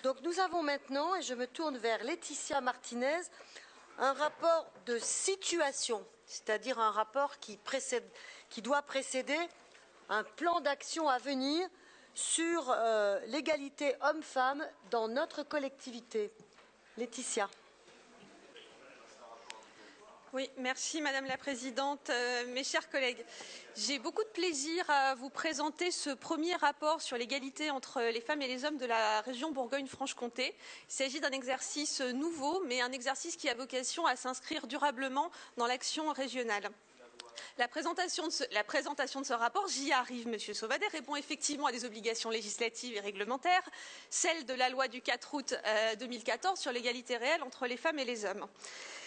Donc nous avons maintenant, et je me tourne vers Laetitia Martinez, un rapport de situation, c'est-à-dire un rapport qui doit précéder un plan d'action à venir sur l'égalité homme-femme dans notre collectivité. Laetitia. Oui, merci Madame la Présidente. Mes chers collègues, j'ai beaucoup de plaisir à vous présenter ce premier rapport sur l'égalité entre les femmes et les hommes de la région Bourgogne-Franche-Comté. Il s'agit d'un exercice nouveau, mais un exercice qui a vocation à s'inscrire durablement dans l'action régionale. La présentation de ce rapport, j'y arrive, Monsieur Sauvadet, répond effectivement à des obligations législatives et réglementaires, celle de la loi du 4 août 2014 sur l'égalité réelle entre les femmes et les hommes.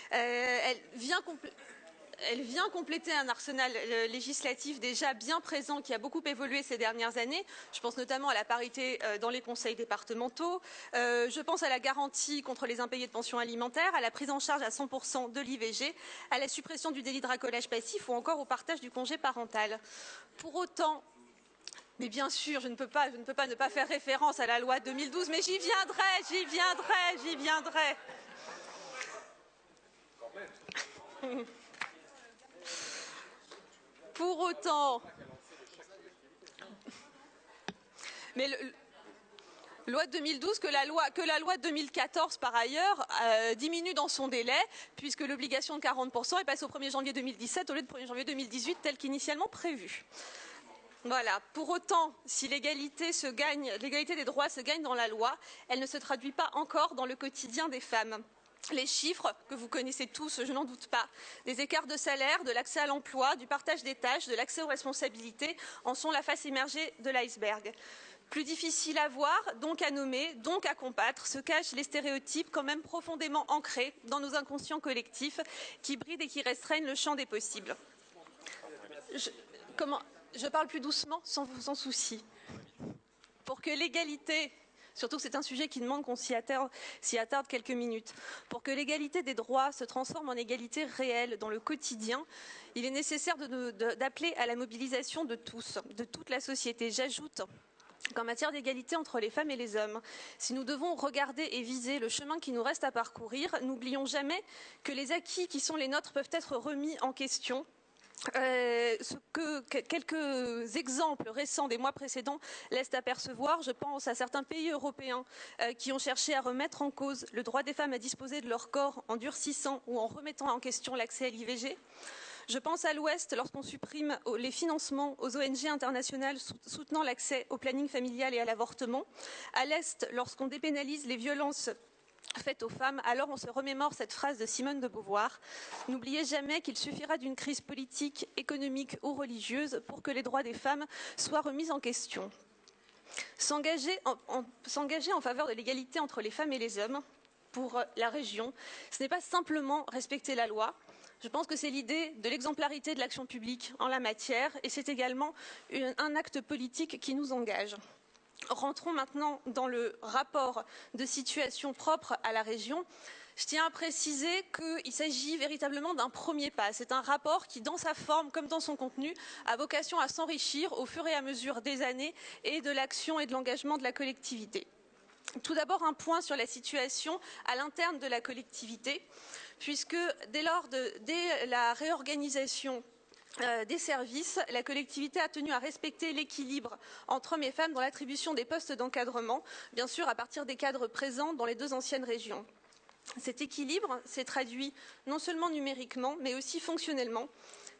Elle vient compléter un arsenal législatif déjà bien présent qui a beaucoup évolué ces dernières années. Je pense notamment à la parité dans les conseils départementaux, je pense à la garantie contre les impayés de pensions alimentaires, à la prise en charge à 100% de l'IVG, à la suppression du délit de racolage passif ou encore au partage du congé parental. Pour autant, mais bien sûr, je ne peux pas ne pas faire référence à la loi 2012, mais j'y viendrai. Pour autant, mais loi 2012 que la loi 2014 par ailleurs diminue dans son délai puisque l'obligation de 40% est passée au 1er janvier 2017 au lieu de 1er janvier 2018 tel qu'initialement prévu. Voilà. Pour autant, si l'égalité des droits se gagne dans la loi, elle ne se traduit pas encore dans le quotidien des femmes. Les chiffres que vous connaissez tous, je n'en doute pas, des écarts de salaire, de l'accès à l'emploi, du partage des tâches, de l'accès aux responsabilités en sont la face émergée de l'iceberg. Plus difficile à voir, donc à nommer, donc à combattre, se cachent les stéréotypes quand même profondément ancrés dans nos inconscients collectifs qui brident et qui restreignent le champ des possibles. Je parle plus doucement, sans souci. Pour que l'égalité... Surtout que c'est un sujet qui demande qu'on s'y attarde quelques minutes. Pour que l'égalité des droits se transforme en égalité réelle dans le quotidien, il est nécessaire d'appeler à la mobilisation de tous, de toute la société. J'ajoute qu'en matière d'égalité entre les femmes et les hommes, si nous devons regarder et viser le chemin qui nous reste à parcourir, n'oublions jamais que les acquis qui sont les nôtres peuvent être remis en question. Quelques exemples récents des mois précédents laissent apercevoir. Je pense à certains pays européens qui ont cherché à remettre en cause le droit des femmes à disposer de leur corps en durcissant ou en remettant en question l'accès à l'IVG. Je pense à l'Ouest lorsqu'on supprime les financements aux ONG internationales soutenant l'accès au planning familial et à l'avortement. À l'Est, lorsqu'on dépénalise les violences faites aux femmes, alors on se remémore cette phrase de Simone de Beauvoir. N'oubliez jamais qu'il suffira d'une crise politique, économique ou religieuse pour que les droits des femmes soient remis en question. S'engager en faveur de l'égalité entre les femmes et les hommes pour la région, ce n'est pas simplement respecter la loi. Je pense que c'est l'idée de l'exemplarité de l'action publique en la matière et c'est également un acte politique qui nous engage. Rentrons maintenant dans le rapport de situation propre à la région. Je tiens à préciser qu'il s'agit véritablement d'un premier pas. C'est un rapport qui, dans sa forme comme dans son contenu, a vocation à s'enrichir au fur et à mesure des années et de l'action et de l'engagement de la collectivité. Tout d'abord, un point sur la situation à l'interne de la collectivité, puisque dès la réorganisation des services, la collectivité a tenu à respecter l'équilibre entre hommes et femmes dans l'attribution des postes d'encadrement, bien sûr à partir des cadres présents dans les deux anciennes régions. Cet équilibre s'est traduit non seulement numériquement, mais aussi fonctionnellement,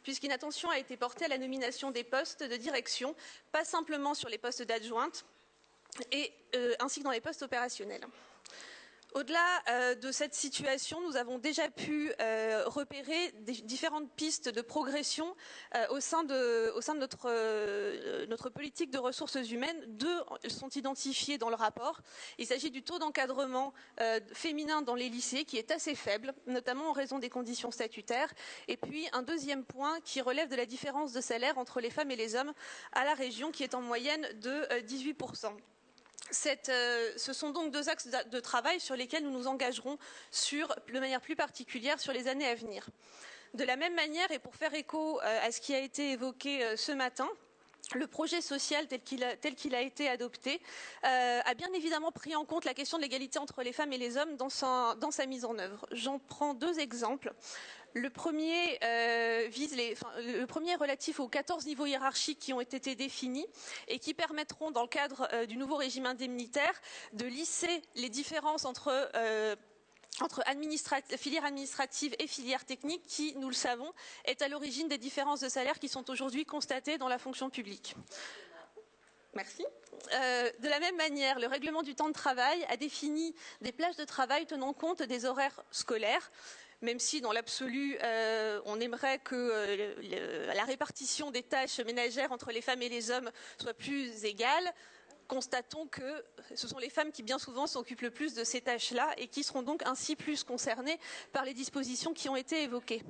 puisqu'une attention a été portée à la nomination des postes de direction, pas simplement sur les postes d'adjointe, ainsi que dans les postes opérationnels. Au-delà de cette situation, nous avons déjà pu repérer différentes pistes de progression au sein de notre politique de ressources humaines. Deux sont identifiées dans le rapport. Il s'agit du taux d'encadrement féminin dans les lycées qui est assez faible, notamment en raison des conditions statutaires. Et puis un deuxième point qui relève de la différence de salaire entre les femmes et les hommes à la région qui est en moyenne de 18%. Ce sont donc deux axes de travail sur lesquels nous nous engagerons de manière plus particulière sur les années à venir. De la même manière, et pour faire écho à ce qui a été évoqué ce matin, le projet social tel qu'il a été adopté a bien évidemment pris en compte la question de l'égalité entre les femmes et les hommes dans sa mise en œuvre. J'en prends deux exemples. Le premier le premier est relatif aux 14 niveaux hiérarchiques qui ont été définis et qui permettront, dans le cadre du nouveau régime indemnitaire, de lisser les différences entre filière administrative et filière technique qui, nous le savons, est à l'origine des différences de salaire qui sont aujourd'hui constatées dans la fonction publique. Merci. De la même manière, le règlement du temps de travail a défini des plages de travail tenant compte des horaires scolaires, même si dans l'absolu, on aimerait que la répartition des tâches ménagères entre les femmes et les hommes soit plus égale. Constatons que ce sont les femmes qui bien souvent s'occupent le plus de ces tâches-là et qui seront donc ainsi plus concernées par les dispositions qui ont été évoquées.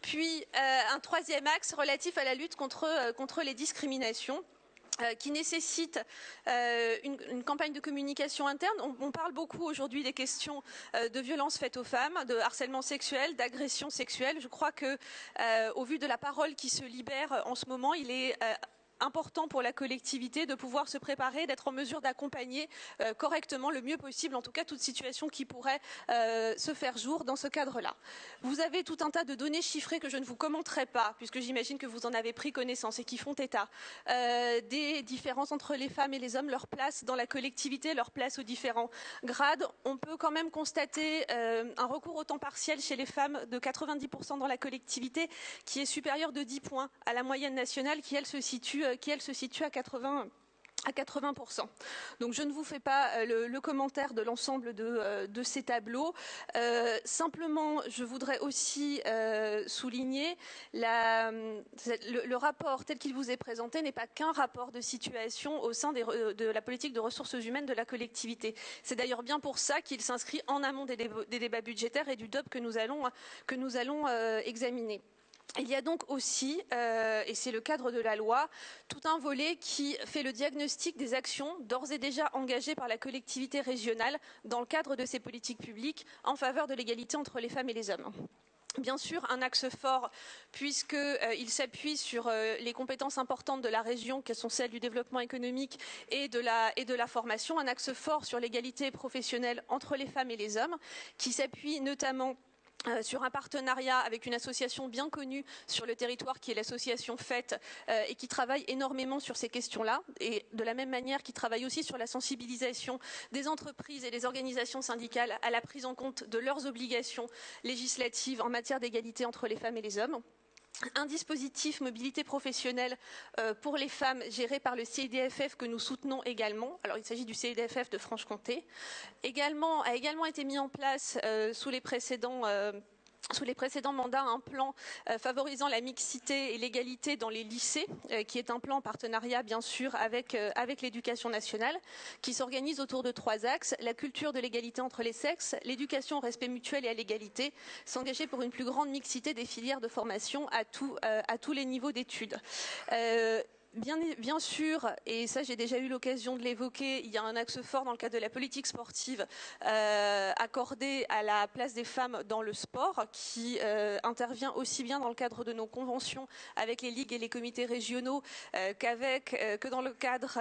Puis un troisième axe relatif à la lutte contre les discriminations, qui nécessite une campagne de communication interne. On parle beaucoup aujourd'hui des questions de violences faites aux femmes, de harcèlement sexuel, d'agression sexuelle. Je crois que, au vu de la parole qui se libère en ce moment, il est important pour la collectivité de pouvoir se préparer, d'être en mesure d'accompagner correctement, le mieux possible, en tout cas toute situation qui pourrait se faire jour dans ce cadre-là. Vous avez tout un tas de données chiffrées que je ne vous commenterai pas, puisque j'imagine que vous en avez pris connaissance et qui font état des différences entre les femmes et les hommes, leur place dans la collectivité, leur place aux différents grades. On peut quand même constater un recours au temps partiel chez les femmes de 90% dans la collectivité, qui est supérieur de 10 points à la moyenne nationale, qui elle se situe à 80%. Donc je ne vous fais pas le commentaire de l'ensemble de ces tableaux. Simplement, je voudrais aussi souligner le rapport tel qu'il vous est présenté n'est pas qu'un rapport de situation au sein de la politique de ressources humaines de la collectivité. C'est d'ailleurs bien pour ça qu'il s'inscrit en amont des débats budgétaires et du DOP que nous allons examiner. Il y a donc aussi, et c'est le cadre de la loi, tout un volet qui fait le diagnostic des actions d'ores et déjà engagées par la collectivité régionale dans le cadre de ces politiques publiques en faveur de l'égalité entre les femmes et les hommes. Bien sûr, un axe fort, puisqu'il s'appuie sur les compétences importantes de la région, qui sont celles du développement économique et de la formation, un axe fort sur l'égalité professionnelle entre les femmes et les hommes, qui s'appuie notamment sur un partenariat avec une association bien connue sur le territoire qui est l'association FAIT et qui travaille énormément sur ces questions-là et de la même manière qui travaille aussi sur la sensibilisation des entreprises et des organisations syndicales à la prise en compte de leurs obligations législatives en matière d'égalité entre les femmes et les hommes. Un dispositif mobilité professionnelle pour les femmes géré par le CIDFF que nous soutenons également. Alors il s'agit du CIDFF de Franche-Comté. A également été mis en place sous les précédents mandats un plan favorisant la mixité et l'égalité dans les lycées, qui est un plan en partenariat bien sûr avec l'éducation nationale, qui s'organise autour de 3 axes: la culture de l'égalité entre les sexes, l'éducation au respect mutuel et à l'égalité, s'engager pour une plus grande mixité des filières de formation à tous les niveaux d'études. Bien sûr, et ça j'ai déjà eu l'occasion de l'évoquer, il y a un axe fort dans le cadre de la politique sportive accordé à la place des femmes dans le sport, qui intervient aussi bien dans le cadre de nos conventions avec les ligues et les comités régionaux que dans le cadre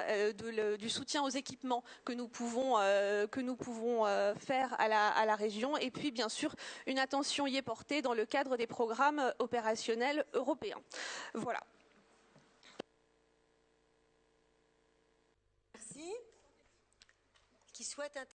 du soutien aux équipements que nous pouvons faire à la région. Et puis bien sûr, une attention y est portée dans le cadre des programmes opérationnels européens. Voilà. Qui souhaite